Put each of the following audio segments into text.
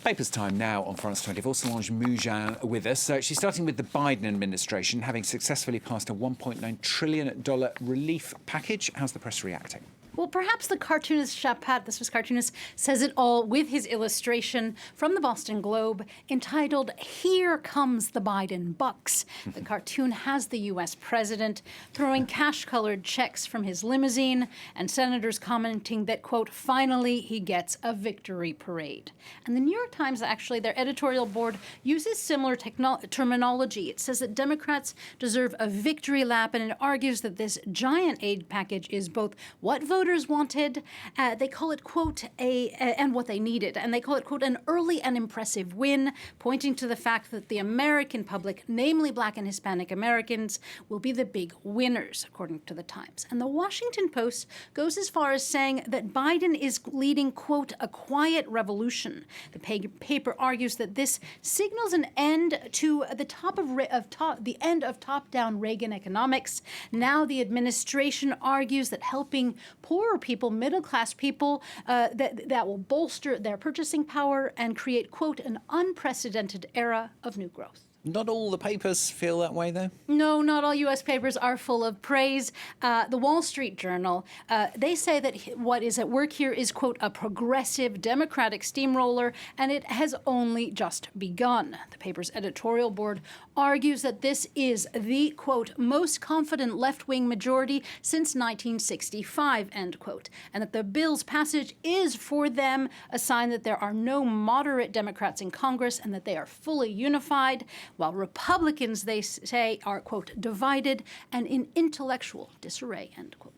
Papers time now on France 24. Solange Mougin with us. She's starting with the Biden administration, having successfully passed a $1.9 trillion relief package. How's the press reacting? Well, perhaps the cartoonist Chapat, the Swiss cartoonist, says it all with his illustration from the Boston Globe entitled, "Here Comes the Biden Bucks." The cartoon has the U.S. president throwing cash-colored checks from his limousine and senators commenting that, quote, finally he gets a victory parade. And the New York Times, actually, their editorial board uses similar terminology. It says that Democrats deserve a victory lap, and it argues that this giant aid package is both what voters wanted, they call it, quote, and what they needed. And they call it, quote, an early and impressive win, pointing to the fact that the American public, namely Black and Hispanic Americans, will be the big winners, according to the Times. And the Washington Post goes as far as saying that Biden is leading, quote, a quiet revolution. The paper argues that this signals an end to the end of top-down Reagan economics. Now the administration argues that helping poorer people, middle-class people, that will bolster their purchasing power and create, quote, an unprecedented era of new growth. Not all the papers feel that way, though? No, not all U.S. papers are full of praise. The Wall Street Journal, they say that what is at work here is, quote, a progressive Democratic steamroller, and it has only just begun. The paper's editorial board argues that this is the, quote, most confident left-wing majority since 1965, end quote, and that the bill's passage is for them a sign that there are no moderate Democrats in Congress and that they are fully unified, while Republicans, they say, are, quote, divided and in intellectual disarray, end quote.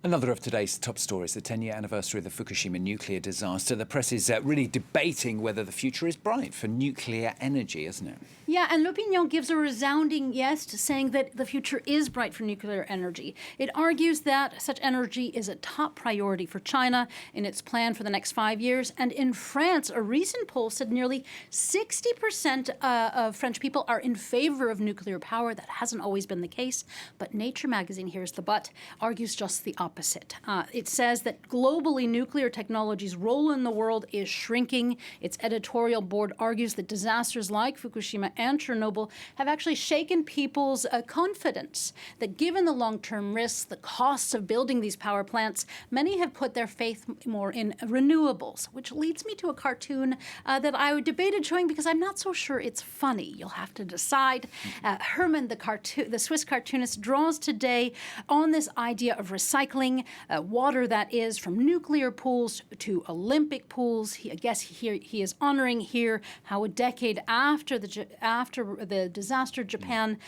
Another of today's top stories, the 10-year anniversary of the Fukushima nuclear disaster. The press is really debating whether the future is bright for nuclear energy, isn't it? Yeah, and L'Opinion gives a resounding yes to saying that the future is bright for nuclear energy. It argues that such energy is a top priority for China in its plan for the next 5 years. And in France, a recent poll said nearly 60% of French people are in favor of nuclear power. That hasn't always been the case. But Nature magazine, here's the but, argues just the opposite. It says that globally, nuclear technology's role in the world is shrinking. Its editorial board argues that disasters like Fukushima and Chernobyl have actually shaken people's confidence that given the long-term risks, the costs of building these power plants, many have put their faith more in renewables, which leads me to a cartoon that I debated showing because I'm not so sure it's funny. You'll have to decide. Herman, the Swiss cartoonist, draws today on this idea of recycling water that is from nuclear pools to Olympic pools. I guess he is honoring here how a decade after the disaster, Japan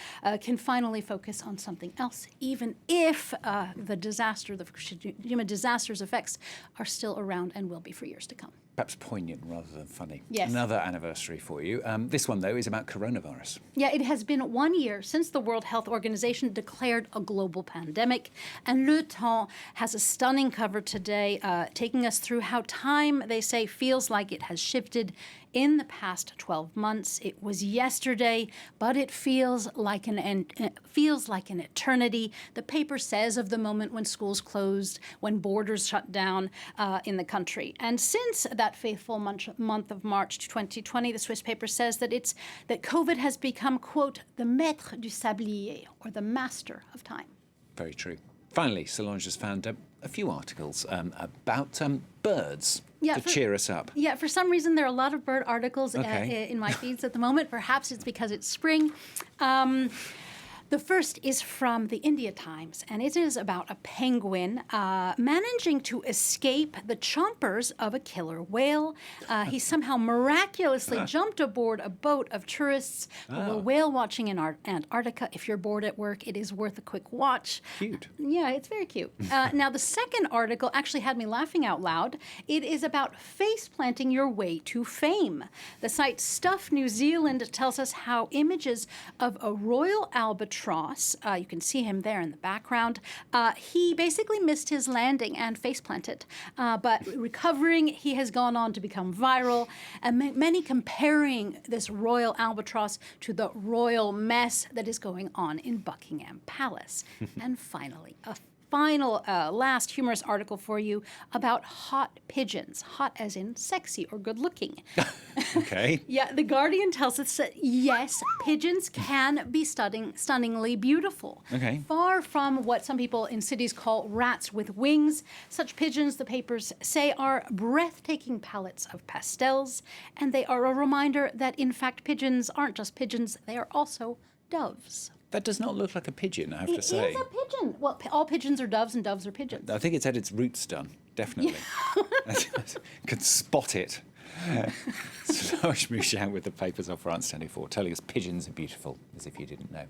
can finally focus on something else, even if the Fukushima disaster's effects are still around and will be for years to come. Perhaps poignant rather than funny. Yes. Another anniversary for you. This one, though, is about coronavirus. Yeah, it has been 1 year since the World Health Organization declared a global pandemic. And Le Temps has a stunning cover today, taking us through how time, they say, feels like it has shifted in the past 12 months. It was yesterday, but it feels like an eternity. The paper says of the moment when schools closed, when borders shut down in the country. And since that faithful month of March 2020, the Swiss paper says that COVID has become, quote, the maître du sablier, or the master of time. Very true. Finally, Solange has found a few articles about birds to cheer us up. Yeah, for some reason, there are a lot of bird articles in my feeds at the moment. Perhaps it's because it's spring. The first is from the India Times, and it is about a penguin managing to escape the chompers of a killer whale. He somehow miraculously jumped aboard a boat of tourists who were whale watching in Antarctica. If you're bored at work, it is worth a quick watch. Cute. Yeah, it's very cute. Now, the second article actually had me laughing out loud. It is about face planting your way to fame. The site Stuff New Zealand tells us how images of a RoyalAlbatross, you can see him there in the background, he basically missed his landing and face planted. But recovering, he has gone on to become viral, and many comparing this RoyalAlbatross to the royal mess that is going on in Buckingham Palace. And finally, a final, last humorous article for you about hot pigeons. Hot as in sexy or good looking. Okay. Yeah, The Guardian tells us that yes, pigeons can be stunningly beautiful. Okay. Far from what some people in cities call rats with wings, such pigeons, the papers say, are breathtaking palettes of pastels, and they are a reminder that, in fact, pigeons aren't just pigeons, they are also doves. That does not look like a pigeon, I have to say. It is a pigeon. Well, all pigeons are doves and doves are pigeons. I think it's had its roots done, definitely. Could spot it. Solange Mouchon with the papers of France 24, telling us pigeons are beautiful, as if you didn't know.